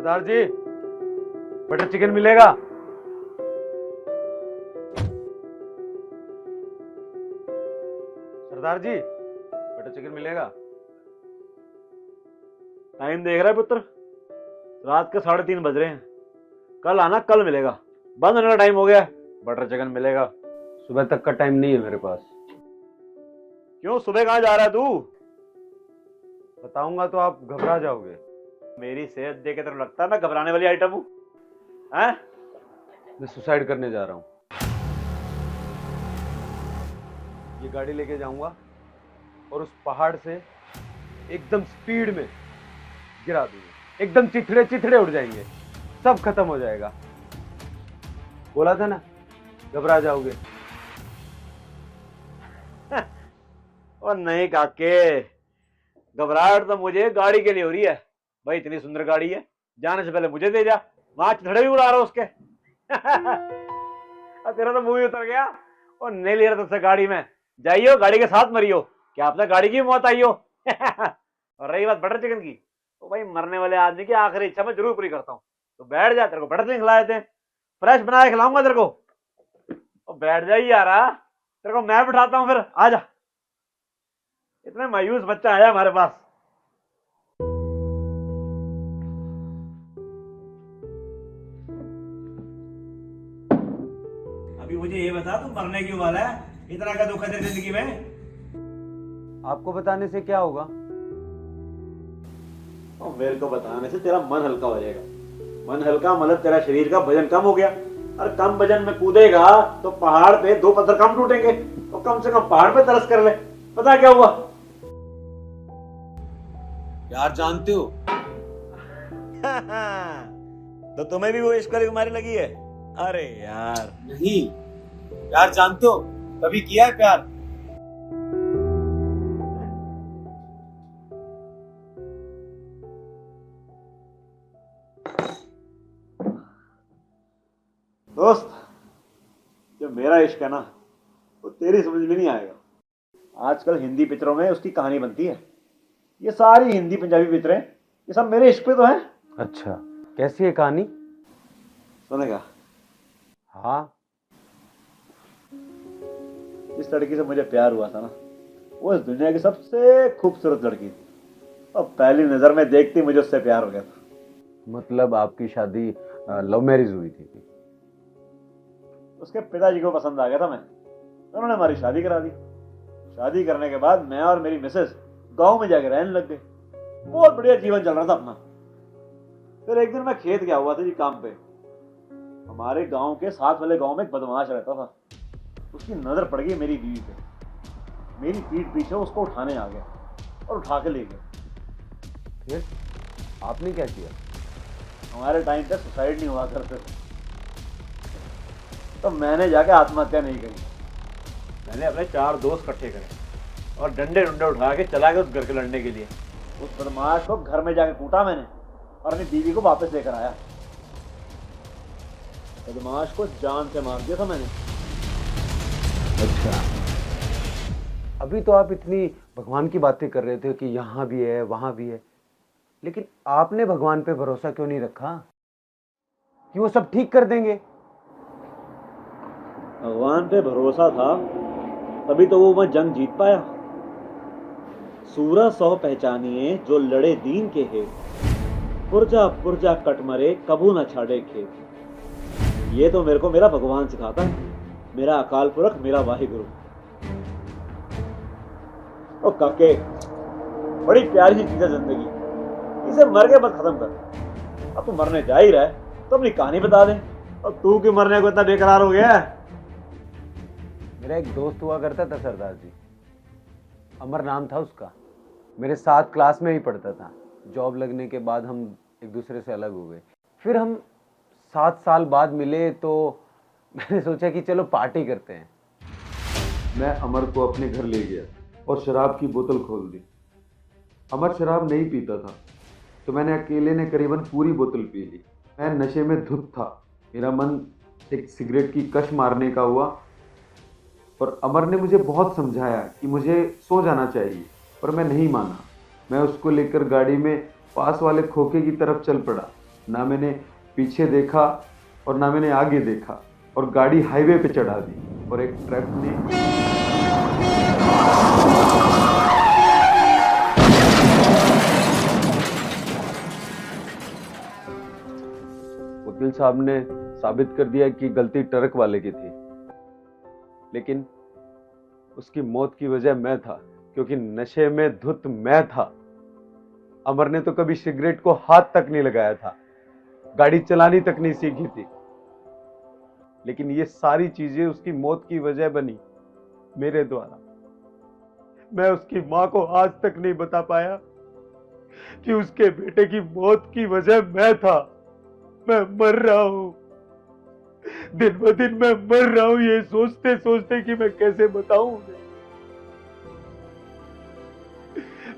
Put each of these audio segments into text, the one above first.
सरदार जी, butter chicken मिलेगा? सरदार जी, butter chicken मिलेगा? Time देख रहा है पुत्र? रात के 3:30 बज रहे हैं। कल आना, कल मिलेगा। बंद होने का टाइम हो गया। बटर चिकन मिलेगा। सुबह तक का टाइम नहीं है मेरे पास। क्यों, सुबह कहाँ जा रहा है तू? बताऊंगा तो आप घबरा जाओगे। मेरी सेहत देख के तेरे लगता है मैं घबराने वाली आइटम हूं? हैं? मैं सुसाइड करने जा रहा हूं। ये गाड़ी लेके जाऊंगा और उस पहाड़ से एकदम स्पीड में गिरा दूंगा। एकदम चिथड़े चिथड़े उड़ जाएंगे, सब खत्म हो जाएगा। बोला था ना, घबरा जाओगे। और नहीं काके, घबराहट तो मुझे गाड़ी के लिए हो रही है। भाई इतनी सुंदर गाड़ी है, जाने से पहले मुझे दे जा। वहां चिथड़े भी उड़ा रहा उसके। तेरा तो मुंह ही उतर गया। और नहीं ले रहा तुझसे गाड़ी में। जाइयो, गाड़ी के साथ मरियो, क्या आपने गाड़ी की मौत आई हो। और रही बात बटर चिकन की, तो भाई मरने वाले आदमी की आखिरी इच्छा मैं जरूर पूरी करता हूँ। तो बैठ जा, तेरे को बटर चिकन खिलाए थे, फ्रेश बना के खिलाऊंगा तेरे को। तो बैठ जा यार, तेरे को मैं बिठाता हूँ, फिर आ जा। इतने मायूस बच्चा आया हमारे पास। अभी मुझे ये बता, तू मरने क्यों वाला है? इतना क्या दुख है तेरी जिंदगी में? आपको बताने से क्या होगा? और मेरे को बताने से तेरा मन हल्का हो जाएगा। मन हल्का मतलब तेरा शरीर का वजन कम हो गया। और कम वजन में कूदेगा तो पहाड़ पे 2 पत्थर कम टूटेंगे। तो कम से कम पहाड़ पे तरस कर ले। पता क्या हुआ? यार जानते हो, तो तुम्हें भी वो इश्क वाली बीमारी लगी है? अरे यार नहीं यार जानते हो, कभी किया है प्यार? दोस्त, जो मेरा इश्क है ना, वो तेरी समझ में नहीं आएगा। आजकल हिंदी पिक्चरों में उसकी कहानी बनती है। ये सारी हिंदी पंजाबी पिक्चरें, ये सब मेरे इश्क पे तो है। अच्छा, कैसी है कहानी? सुनेगा? हाँ। जिस लड़की से मुझे प्यार हुआ था ना, वो इस दुनिया की सबसे खूबसूरत लड़की थी। और पहली नजर में देखते ही मुझे उससे प्यार हो गया था। मतलब आपकी शादी लव मैरिज हुई थी? उसके पिताजी को पसंद आ गया था मैं, तो उन्होंने हमारी शादी करा दी। शादी करने के बाद मैं और मेरी मिसेस गांव में जाकर रहने लग गए। बहुत बढ़िया जीवन चल रहा था अपना। फिर एक दिन मैं खेत गया हुआ था जी काम पे। हमारे गांव के साथ वाले गांव में एक बदमाश रहता था। उसकी नजर पड़ गई मेरी बीवी पे। मेरी पीठ पीछे उसको उठाने आ गया और उठा के ले गया। फिर आपने क्या किया? हमारे टाइम पे सुसाइड नहीं हुआ करते थे, तो मैंने जाके आत्महत्या नहीं करी। मैंने अपने 4 दोस्त इकट्ठे करे और डंडे डंडे उठा के चला गया उस घर के लड़ने के लिए। उस बदमाश को घर में जाके कूटा मैंने और अपनी बीवी को वापस लेकर आया। बदमाश को जान से मार दिया था मैंने। अच्छा, अभी तो आप इतनी भगवान की बातें कर रहे थे कि यहाँ भी है वहां भी है, लेकिन आपने भगवान पे भरोसा क्यों नहीं रखा कि वो सब ठीक कर देंगे? भगवान पे भरोसा था, तभी तो वो मैं जंग जीत पाया। सूरा 100 पहचानिए जो लड़े दीन के हेत, पुरजा पुरजा कट मरे कबू न छाड़े खेत। ये तो मेरे को मेरा भगवान सिखाता है, मेरा अकाल पुरख, मेरा वाहिगुरु। ओ काके, बड़ी प्यारी सी चीज है जिंदगी, इसे मर के बस खत्म कर। अब तू मरने जा ही रहा है तो अपनी कहानी बता दे। और तू क्यों मरने को इतना बेकरार हो गया है? मेरा एक दोस्त हुआ करता था सरदार जी, अमर नाम था उसका। मेरे साथ क्लास में ही पढ़ता था। जॉब लगने के बाद हम एक दूसरे से अलग हो गए। फिर हम 7 साल बाद मिले तो मैंने सोचा कि चलो पार्टी करते हैं। मैं अमर को अपने घर ले गया और शराब की बोतल खोल दी। अमर शराब नहीं पीता था, तो मैंने अकेले ने करीबन पूरी बोतल पी ली। मैं नशे में धुत था। मेरा मन एक सिगरेट की कश मारने का हुआ और अमर ने मुझे बहुत समझाया कि मुझे सो जाना चाहिए, पर मैं नहीं माना। मैं उसको लेकर गाड़ी में पास वाले खोखे की तरफ चल पड़ा। ना मैंने पीछे देखा और ना मैंने आगे देखा, और गाड़ी हाईवे पे चढ़ा दी और एक ट्रक ने वकील साहब ने साबित कर दिया कि गलती ट्रक वाले की थी, लेकिन उसकी मौत की वजह मैं था, क्योंकि नशे में धुत मैं था। अमर ने तो कभी सिगरेट को हाथ तक नहीं लगाया था, गाड़ी चलानी तक नहीं सीखी थी, लेकिन ये सारी चीजें उसकी मौत की वजह बनी मेरे द्वारा। मैं उसकी मां को आज तक नहीं बता पाया कि उसके बेटे की मौत की वजह मैं था। मैं मर रहा हूं, दिन ब दिन मैं मर रहा हूं, ये सोचते सोचते कि मैं कैसे बताऊं उन्हें।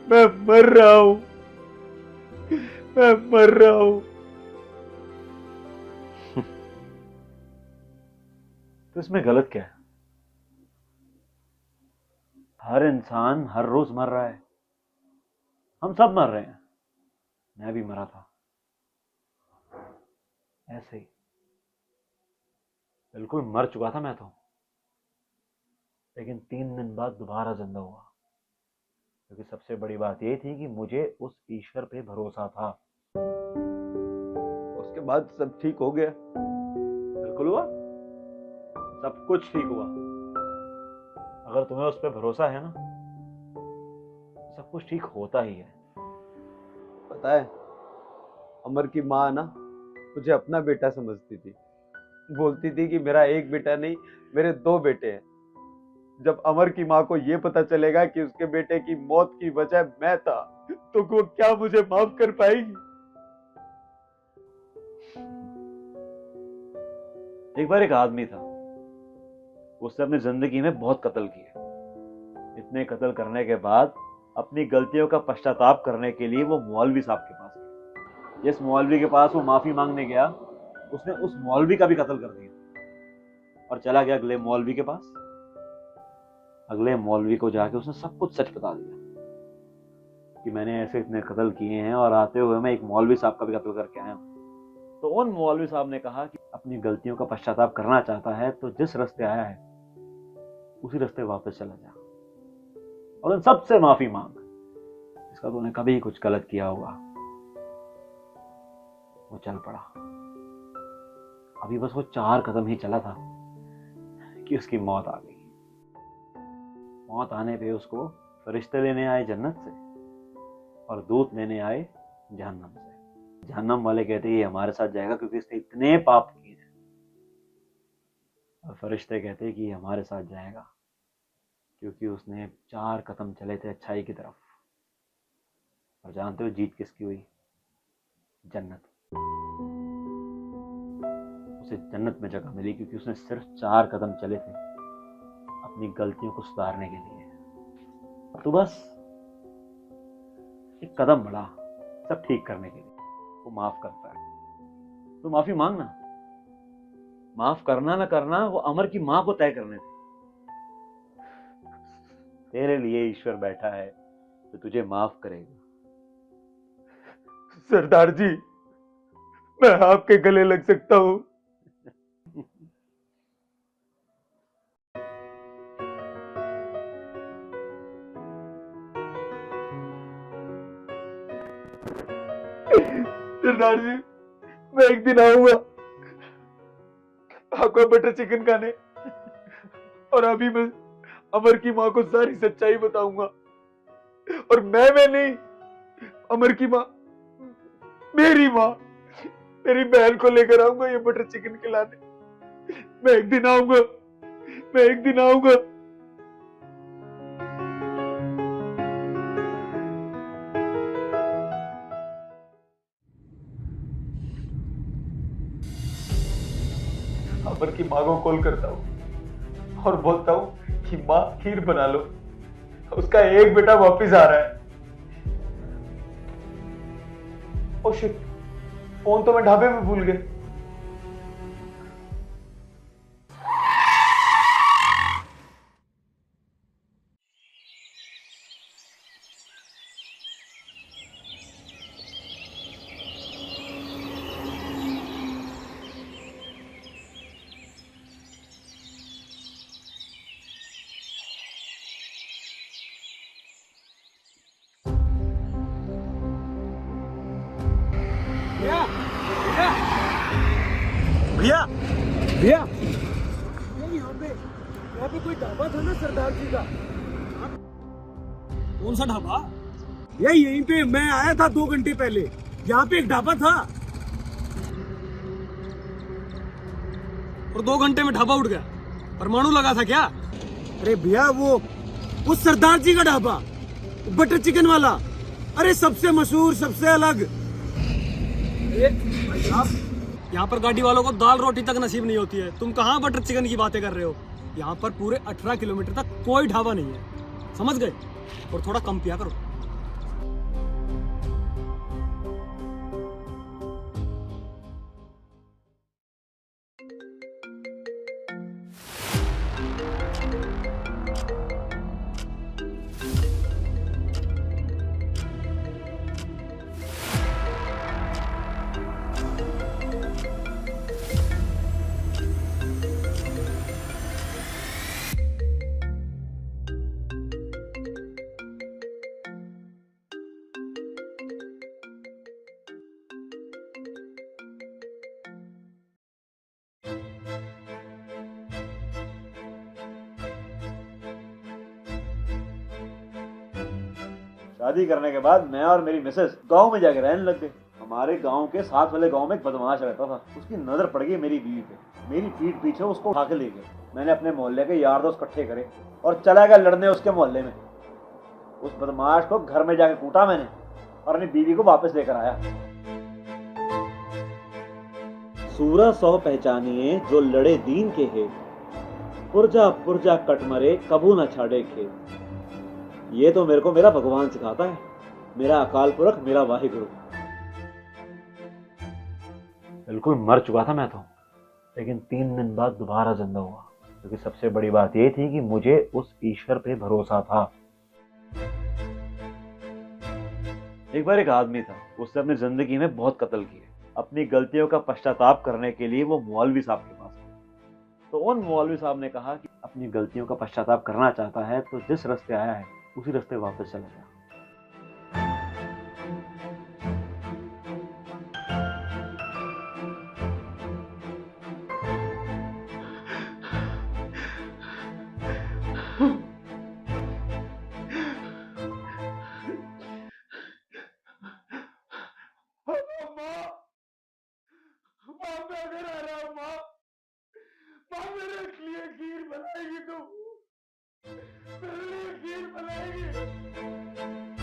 मैं मर रहा हूं, मैं मर रहा हूं। तो इसमें गलत क्या है? हर इंसान हर रोज मर रहा है, हम सब मर रहे हैं। मैं भी मरा था ऐसे ही, बिल्कुल मर चुका था मैं तो, लेकिन 3 दिन बाद दोबारा जिंदा हुआ, क्योंकि सबसे बड़ी बात यह थी कि मुझे उस ईश्वर पे भरोसा था। उसके बाद सब ठीक हो गया। बिल्कुल हुआ, सब कुछ ठीक हुआ। अगर तुम्हें उस पर भरोसा है ना, तो सब कुछ ठीक होता ही है। पता है, अमर की माँ ना मुझे अपना बेटा समझती थी, बोलती थी कि मेरा एक बेटा नहीं, मेरे 2 बेटे हैं। जब अमर की माँ को यह पता चलेगा कि उसके बेटे की मौत की वजह मैं था, तो वो क्या मुझे माफ कर पाएगी? एक बार एक आदमी था, उसने अपनी जिंदगी में बहुत कत्ल किए। इतने कत्ल करने के बाद अपनी गलतियों का पश्चाताप करने के लिए वो मौलवी साहब के पास गया। जिस मौलवी के पास वो माफी मांगने गया, उसने उस मौलवी का भी कत्ल कर दिया और चला गया अगले मौलवी के पास। अगले मौलवी को जाके उसने सब कुछ सच बता दिया कि मैंने ऐसे इतने कत्ल किए हैं और आते हुए मैं एक मौलवी साहब का भी कत्ल करके आया हूं। तो उन मौलवी साहब ने कहा कि अपनी गलतियों का पश्चाताप करना चाहता है तो जिस रास्ते आया है उसी रास्ते वापस चला जा और उन सबसे माफी मांग, इसका तूने कभी कुछ गलत किया होगा। वो चल पड़ा। अभी बस वो 4 कदम ही चला था कि उसकी मौत आ गई। मौत आने पे उसको फरिश्ते लेने आए जन्नत से और दूत लेने आए जहन्नम से। जहन्नम वाले कहते हैं ये हमारे साथ जाएगा क्योंकि इसने इतने पाप किए हैं, और फरिश्ते कहते हैं कि ये हमारे साथ जाएगा क्योंकि उसने 4 कदम चले थे अच्छाई की तरफ। और जानते हो जीत किसकी हुई? जन्नत। उसे जन्नत में जगह मिली क्योंकि उसने सिर्फ 4 कदम चले थे अपनी गलतियों को सुधारने के लिए। तो बस एक कदम बढ़ा सब ठीक करने के लिए। वो माफ करता है तो माफी मांगना। माफ करना ना करना वो अमर की मां को तय करने थे। तेरे लिए ईश्वर बैठा है तो तुझे माफ करेगा। सरदार जी, मैं आपके गले लग सकता हूं? सरदार जी, मैं एक दिन आऊंगा आपका बटर चिकन खाने, और अभी मैं अमर की माँ को सारी सच्चाई बताऊंगा। और मैं नहीं, अमर की माँ, मेरी माँ, मेरी बहन को लेकर आऊंगा ये बटर चिकन खिलाने। मैं एक दिन आऊंगा, मैं एक दिन आऊंगा। अमर की माँ को कॉल करता हूँ और बोलता हूँ कि माँ खीर बना लो, उसका एक बेटा वापिस आ रहा है। ओ शिट, फोन तो मैं ढाबे में भूल गया। भैया भैया, यहाँ पे कोई ढाबा था ना सरदार जी का। कौन सा ढाबा? यहीं पे मैं आया था 2 घंटे पहले, यहाँ पे एक ढाबा था। और 2 घंटे में ढाबा उठ गया? परमाणु लगा था क्या? अरे भैया वो सरदार जी का ढाबा, बटर चिकन वाला। अरे सबसे मशहूर, सबसे अलग। यहाँ पर गाड़ी वालों को दाल रोटी तक नसीब नहीं होती है, तुम कहाँ बटर चिकन की बातें कर रहे हो? यहाँ पर पूरे 18 किलोमीटर तक कोई ढाबा नहीं है, समझ गए? और थोड़ा कम पिया करो। शादी करने के बाद मैं और मेरी मिसेस गांव में जाके रहने लग गए। हमारे गांव के साथ वाले गांव में एक बदमाश रहता था, उसकी नजर पड़ गई मेरी बीवी पे। मेरी पीठ पीछे उसको उठा के ले गए। मैंने अपने मोहल्ले के यार दोस्त इकट्ठे करे और चला गया लड़ने उसके मोहल्ले में। उस बदमाश को घर में जाके कूटा मैंने और अपनी बीवी को वापस लेकर आया। सूरा सौ पहचानिए जो लड़े दीन के है, पुरजा पुरजा कट मरे कबू न छाड़े खेत। ये तो मेरे को मेरा भगवान सिखाता है, मेरा अकाल पुरख, मेरा वाहिगुरु। बिल्कुल मर चुका था मैं तो, लेकिन 3 दिन बाद दोबारा जिंदा हुआ, क्योंकि सबसे बड़ी बात ये थी कि मुझे उस ईश्वर पे भरोसा था। एक बार एक आदमी था, उसने अपनी जिंदगी में बहुत कत्ल किए। अपनी गलतियों का पश्चाताप करने के लिए वो मौलवी साहब के पास गया। तो उन मौलवी साहब ने कहा कि अपनी गलतियों का पश्चाताप करना चाहता है तो जिस रास्ते आया है उसी रास्ते वापस चला गया। खीर बनाएगी।